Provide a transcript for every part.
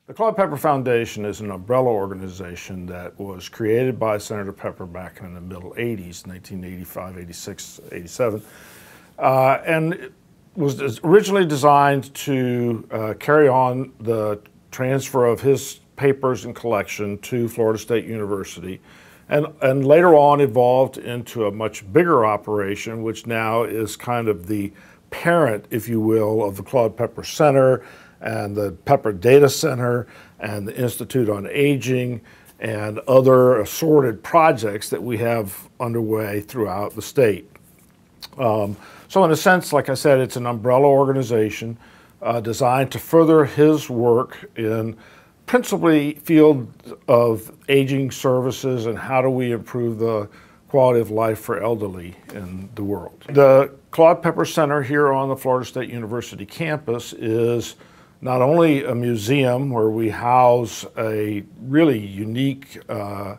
The Claude Pepper Foundation is an umbrella organization that was created by Senator Pepper back in the middle 80s, 1985, 86, 87, and it was originally designed to carry on the transfer of his papers and collection to Florida State University, and later on evolved into a much bigger operation, which now is kind of the parent, if you will, of the Claude Pepper Center and the Pepper Data Center and the Institute on Aging and other assorted projects that we have underway throughout the state. So in a sense, like I said, it's an umbrella organization designed to further his work in principally field of aging services and how do we improve the quality of life for elderly in the world. The Claude Pepper Center here on the Florida State University campus is not only a museum where we house a really unique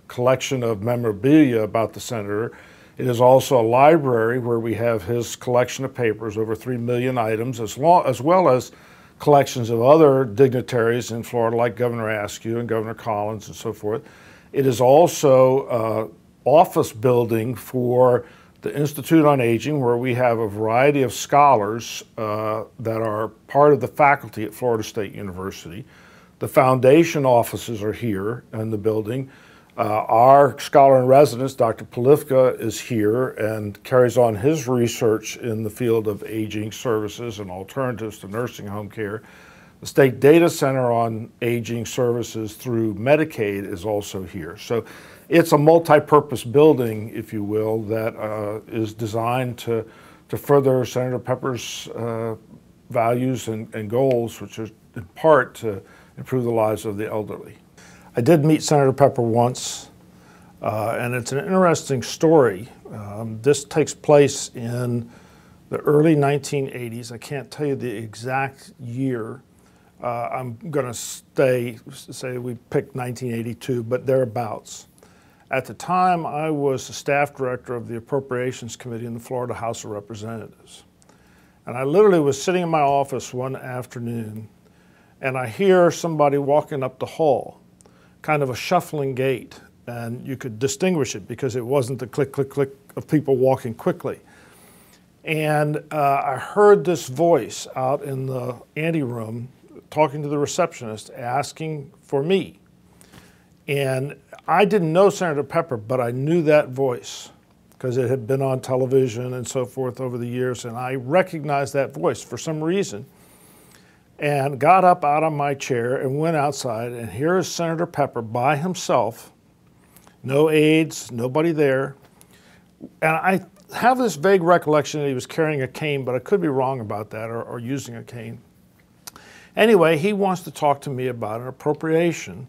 collection of memorabilia about the senator. It is also a library where we have his collection of papers, over 3 million items, as well as collections of other dignitaries in Florida like Governor Askew and Governor Collins and so forth. It is also an office building for the Institute on Aging, where we have a variety of scholars that are part of the faculty at Florida State University. The foundation offices are here in the building. Our scholar in residence, Dr. Polifka, is here and carries on his research in the field of aging services and alternatives to nursing home care. The State Data Center on Aging Services through Medicaid is also here. So it's a multi-purpose building, if you will, that is designed to further Senator Pepper's values and goals, which are in part to improve the lives of the elderly. I did meet Senator Pepper once, and it's an interesting story. This takes place in the early 1980s. I can't tell you the exact year. I'm going to say we picked 1982, but thereabouts. At the time, I was the staff director of the Appropriations Committee in the Florida House of Representatives. And I literally was sitting in my office one afternoon, and I hear somebody walking up the hall, kind of a shuffling gait, and you could distinguish it because it wasn't the click, click, click of people walking quickly. And I heard this voice out in the anteroom talking to the receptionist, asking for me. And I didn't know Senator Pepper, but I knew that voice because it had been on television and so forth over the years, and I recognized that voice for some reason and got up out of my chair and went outside, and here is Senator Pepper by himself, no aides, nobody there. And I have this vague recollection that he was carrying a cane, but I could be wrong about that, or using a cane. Anyway, he wants to talk to me about an appropriation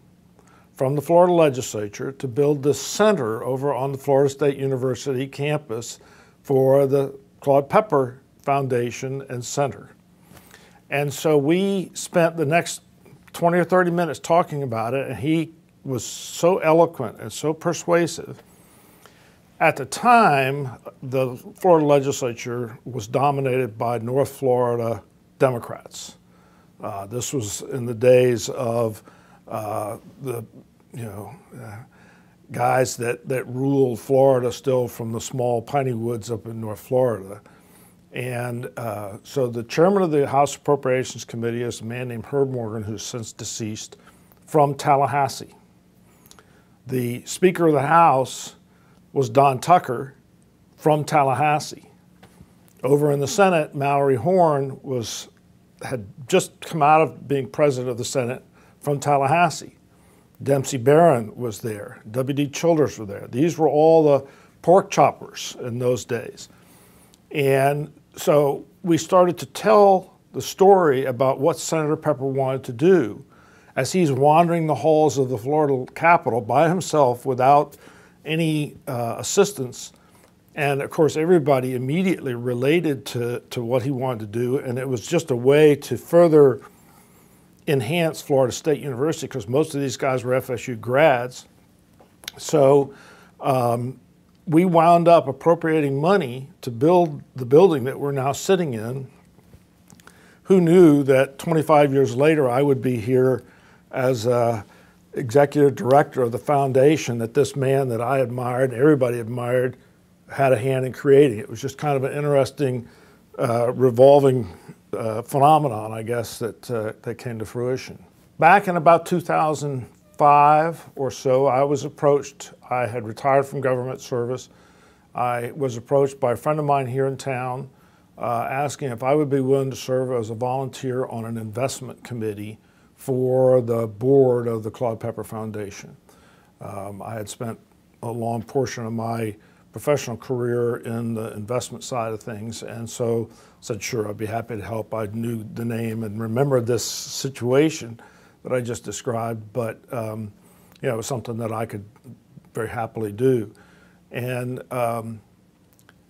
from the Florida legislature to build this center over on the Florida State University campus for the Claude Pepper Foundation and Center. And so we spent the next 20 or 30 minutes talking about it, and he was so eloquent and so persuasive. At the time, the Florida legislature was dominated by North Florida Democrats. This was in the days of the guys that ruled Florida still from the small piney woods up in North Florida. And so the chairman of the House Appropriations Committee is a man named Herb Morgan, who's since deceased, from Tallahassee. The Speaker of the House was Don Tucker from Tallahassee. Over in the Senate, Mallory Horn had just come out of being president of the Senate from Tallahassee. Dempsey Barron was there. W.D. Childers were there. These were all the pork choppers in those days. And so we started to tell the story about what Senator Pepper wanted to do as he's wandering the halls of the Florida Capitol by himself without any assistance. And of course, everybody immediately related to what he wanted to do, and it was just a way to further enhance Florida State University because most of these guys were FSU grads. So we wound up appropriating money to build the building that we're now sitting in. Who knew that 25 years later I would be here as executive director of the foundation that this man that I admired, everybody admired, had a hand in creating. It was just kind of an interesting revolving phenomenon, I guess, that came to fruition. Back in about 2005 or so, I was approached. I had retired from government service. I was approached by a friend of mine here in town asking if I would be willing to serve as a volunteer on an investment committee for the board of the Claude Pepper Foundation. I had spent a long portion of my professional career in the investment side of things, and so said, sure, I'd be happy to help. I knew the name and remembered this situation that I just described, but it was something that I could very happily do. And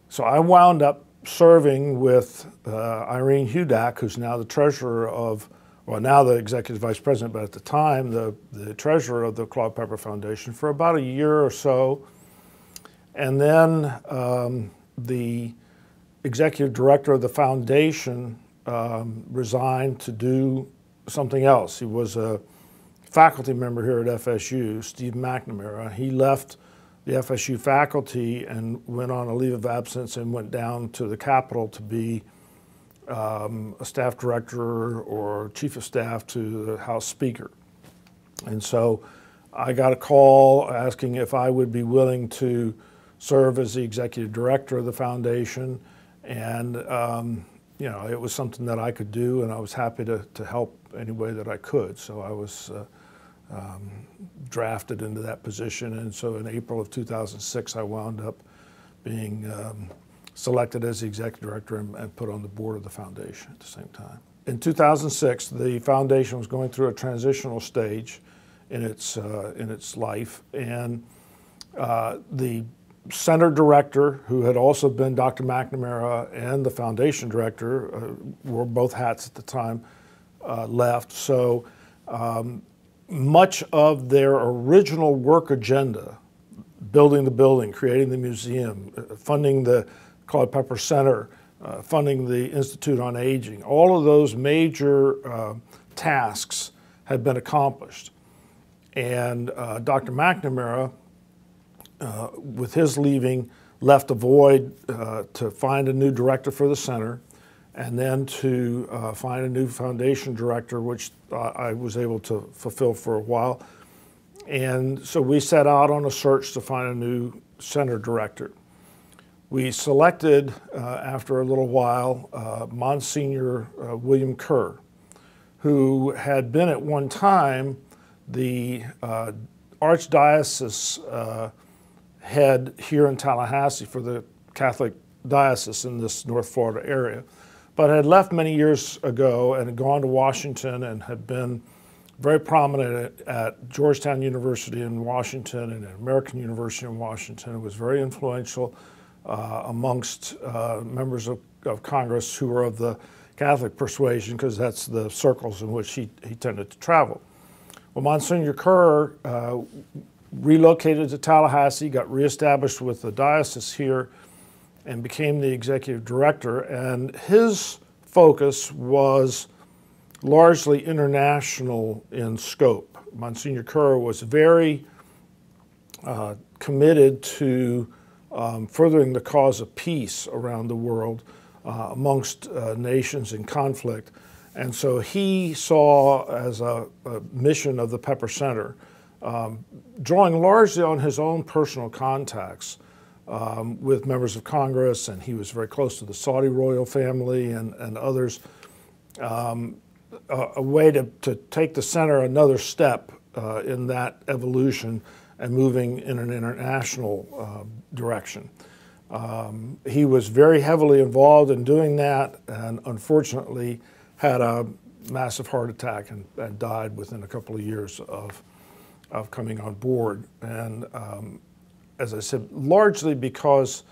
so I wound up serving with Irene Hudak, who's now the treasurer of, well, now the executive vice president, but at the time, the treasurer of the Claude Pepper Foundation for about a year or so. And then the executive director of the foundation resigned to do something else. He was a faculty member here at FSU, Steve McNamara. He left the FSU faculty and went on a leave of absence and went down to the Capitol to be a staff director or chief of staff to the House Speaker. And so I got a call asking if I would be willing to serve as the executive director of the foundation. And it was something that I could do, and I was happy to help any way that I could. So I was drafted into that position, and so in April of 2006 I wound up being selected as the executive director and put on the board of the foundation at the same time. In 2006, the foundation was going through a transitional stage in its life, and the center director, who had also been Dr. McNamara, and the foundation director, wore both hats at the time, left. So much of their original work agenda, building the building, creating the museum, funding the Claude Pepper Center, funding the Institute on Aging, all of those major tasks had been accomplished. And Dr. McNamara, with his leaving, left a void to find a new director for the center, and then to find a new foundation director, which I was able to fulfill for a while. And so we set out on a search to find a new center director. We selected, after a little while, Monsignor William Kerr, who had been at one time the archdiocese head here in Tallahassee for the Catholic diocese in this North Florida area, but had left many years ago and had gone to Washington and had been very prominent at Georgetown University in Washington and at American University in Washington. It was very influential amongst members of Congress who were of the Catholic persuasion, because that's the circles in which he tended to travel. Well, Monsignor Kerr relocated to Tallahassee, got reestablished with the diocese here, and became the executive director. And his focus was largely international in scope. Monsignor Kerr was very committed to furthering the cause of peace around the world amongst nations in conflict. And so he saw as a mission of the Pepper Center, drawing largely on his own personal contacts with members of Congress, and he was very close to the Saudi royal family and others, a way to take the center another step in that evolution and moving in an international direction. He was very heavily involved in doing that, and unfortunately had a massive heart attack and died within a couple of years of coming on board. And as I said, largely because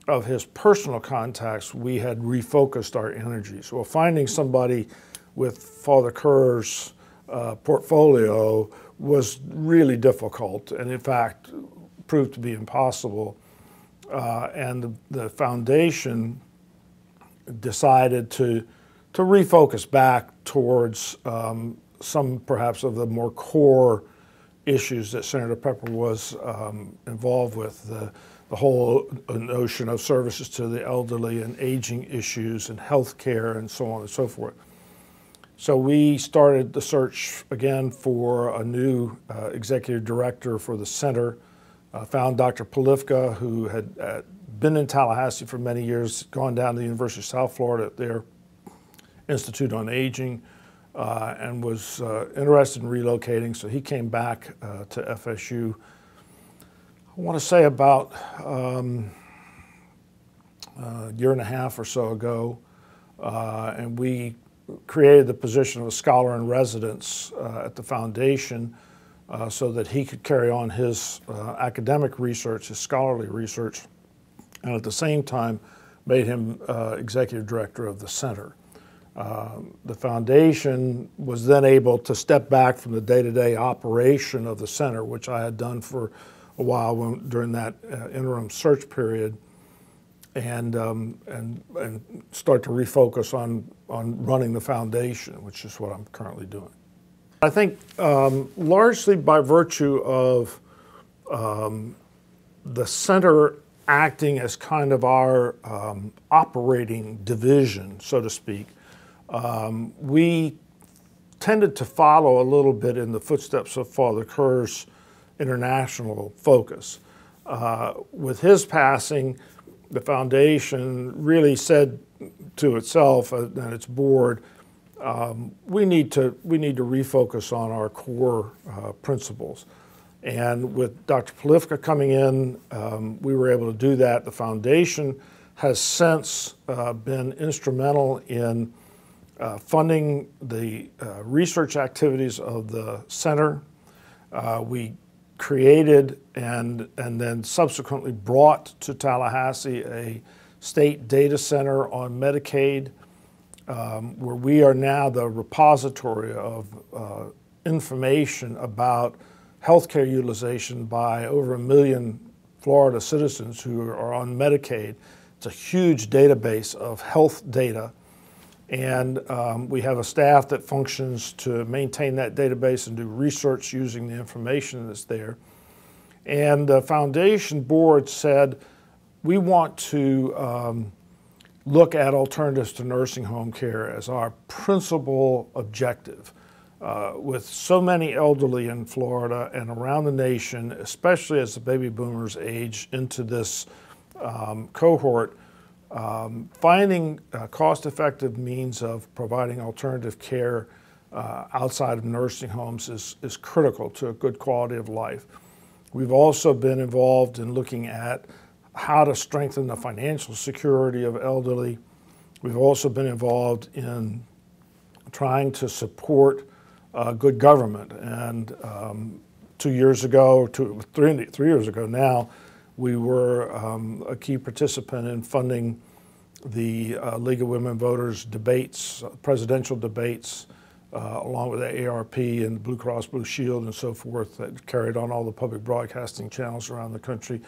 of his personal contacts, we had refocused our energies. Well, finding somebody with Father Kerr's portfolio was really difficult, and in fact proved to be impossible. And the foundation decided to refocus back towards some perhaps of the more core issues that Senator Pepper was involved with, the whole notion of services to the elderly and aging issues and health care and so on and so forth. So we started the search again for a new executive director for the center. Found Dr. Polifka, who had been in Tallahassee for many years, gone down to the University of South Florida at their Institute on Aging, and was interested in relocating, so he came back to FSU. I want to say about a year and a half or so ago, and we created the position of a scholar in residence at the foundation so that he could carry on his academic research, his scholarly research, and at the same time made him executive director of the center. The foundation was then able to step back from the day-to-day operation of the center, which I had done for a while during that interim search period, and start to refocus on running the foundation, which is what I'm currently doing. I think largely by virtue of the center acting as kind of our operating division, so to speak, we tended to follow a little bit in the footsteps of Father Kerr's international focus. With his passing, the foundation really said to itself and its board, we need to refocus on our core principles. And with Dr. Polifka coming in, we were able to do that. The foundation has since been instrumental in funding the research activities of the center. We created and then subsequently brought to Tallahassee a state data center on Medicaid, where we are now the repository of information about healthcare utilization by over 1 million Florida citizens who are on Medicaid. It's a huge database of health data. And we have a staff that functions to maintain that database and do research using the information that's there. And the foundation board said, we want to look at alternatives to nursing home care as our principal objective. With so many elderly in Florida and around the nation, especially as the baby boomers age into this cohort, finding cost-effective means of providing alternative care outside of nursing homes is critical to a good quality of life. We've also been involved in looking at how to strengthen the financial security of elderly. We've also been involved in trying to support good government. And 2 years ago, three years ago now, we were a key participant in funding the League of Women Voters debates, presidential debates, along with the AARP and Blue Cross Blue Shield and so forth, that carried on all the public broadcasting channels around the country.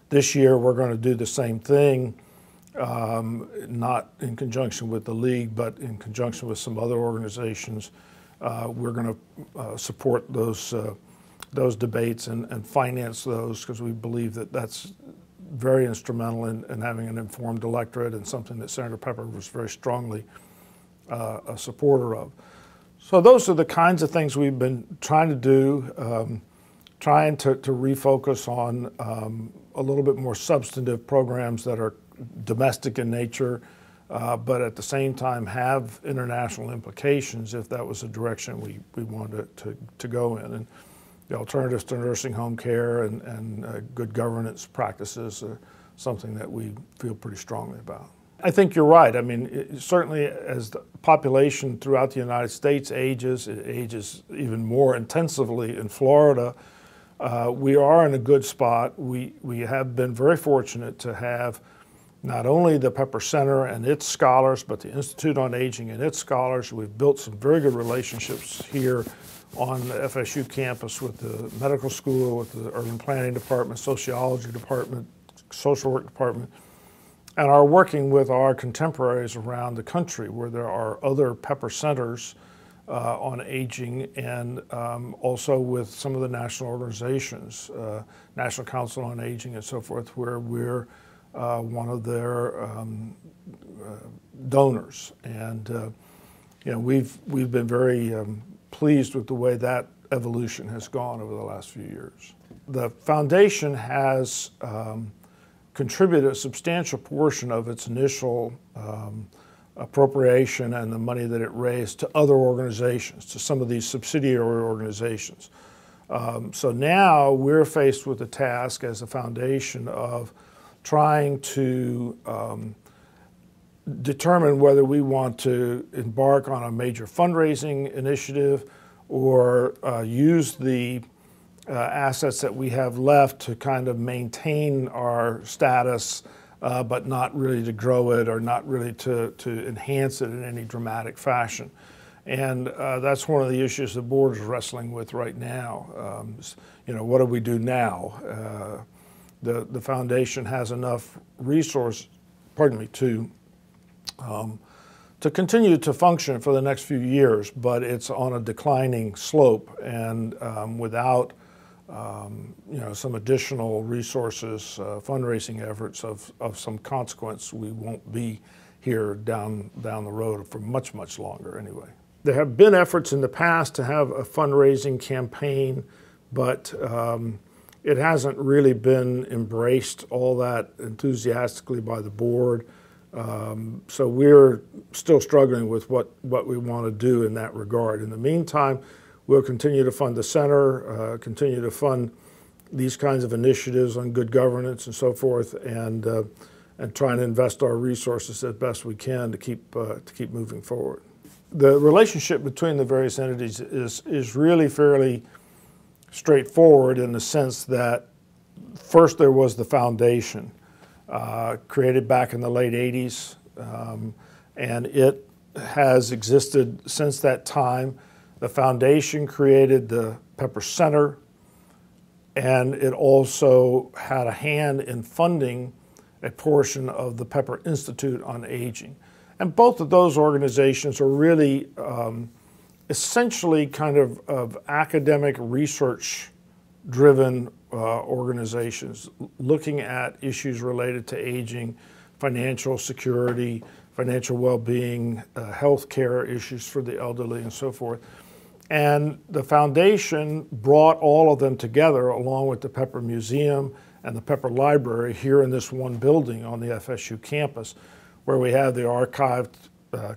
This year we're going to do the same thing, not in conjunction with the League, but in conjunction with some other organizations. We're going to support those debates and finance those, because we believe that that's very instrumental in having an informed electorate, and something that Senator Pepper was very strongly a supporter of. So those are the kinds of things we've been trying to do, trying to refocus on a little bit more substantive programs that are domestic in nature, but at the same time have international implications if that was the direction we wanted to go in. And the alternatives to nursing home care and good governance practices are something that we feel pretty strongly about. I think you're right. I mean, certainly as the population throughout the United States ages, it ages even more intensively in Florida. We are in a good spot. We have been very fortunate to have not only the Pepper Center and its scholars, but the Institute on Aging and its scholars. We've built some very good relationships here on the FSU campus with the medical school, with the urban planning department, sociology department, social work department, and are working with our contemporaries around the country where there are other Pepper centers on aging, and also with some of the national organizations, National Council on Aging and so forth, where we're one of their donors. And you know, we've been very pleased with the way that evolution has gone over the last few years. The foundation has contributed a substantial portion of its initial appropriation and the money that it raised to other organizations, to some of these subsidiary organizations. So now we're faced with the task as a foundation of trying to determine whether we want to embark on a major fundraising initiative or use the assets that we have left to kind of maintain our status, but not really to grow it or not really to enhance it in any dramatic fashion. And that's one of the issues the board is wrestling with right now. You know, what do we do now? The foundation has enough resource, to continue to function for the next few years, but it's on a declining slope, and without you know, some additional resources, fundraising efforts of some consequence, we won't be here down the road for much, much longer anyway. There have been efforts in the past to have a fundraising campaign, but it hasn't really been embraced all that enthusiastically by the board. So we're still struggling with what we want to do in that regard. In the meantime, we'll continue to fund the center, continue to fund these kinds of initiatives on good governance and so forth, and try and invest our resources as best we can to keep moving forward. The relationship between the various entities is really fairly straightforward in the sense that first there was the foundation, created back in the late 80s, and it has existed since that time. The foundation created the Pepper Center, and it also had a hand in funding a portion of the Pepper Institute on Aging. And both of those organizations are really essentially kind of academic research-driven organizations looking at issues related to aging, financial security, financial well-being, health care issues for the elderly, and so forth. And the foundation brought all of them together along with the Pepper Museum and the Pepper Library here in this one building on the FSU campus, where we have the archived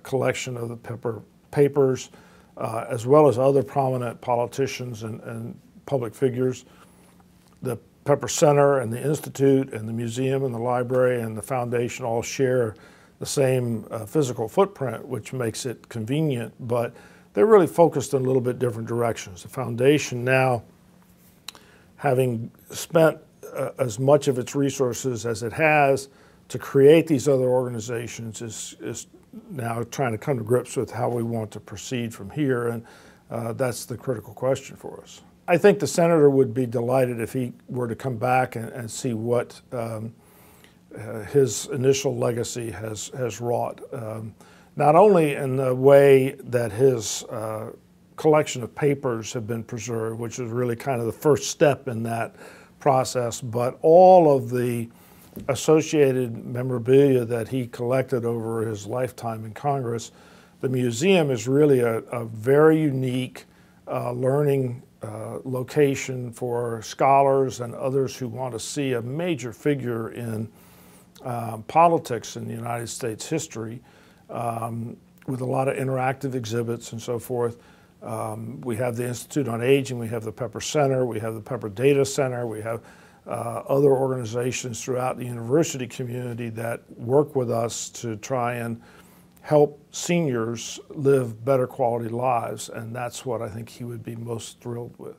collection of the Pepper papers, as well as other prominent politicians and public figures. The Pepper Center and the Institute and the museum and the library and the foundation all share the same physical footprint, which makes it convenient, but they're really focused in a little bit different directions. The foundation now, having spent as much of its resources as it has to create these other organizations, is now trying to come to grips with how we want to proceed from here, and that's the critical question for us. I think the senator would be delighted if he were to come back and see what his initial legacy has wrought. Not only in the way that his collection of papers have been preserved, which is really kind of the first step in that process, but all of the associated memorabilia that he collected over his lifetime in Congress. The museum is really a very unique learning location for scholars and others who want to see a major figure in politics in the United States history, with a lot of interactive exhibits and so forth. We have the Institute on Aging, we have the Pepper Center, we have the Pepper Data Center, we have other organizations throughout the university community that work with us to try and help seniors live better quality lives, and that's what I think he would be most thrilled with.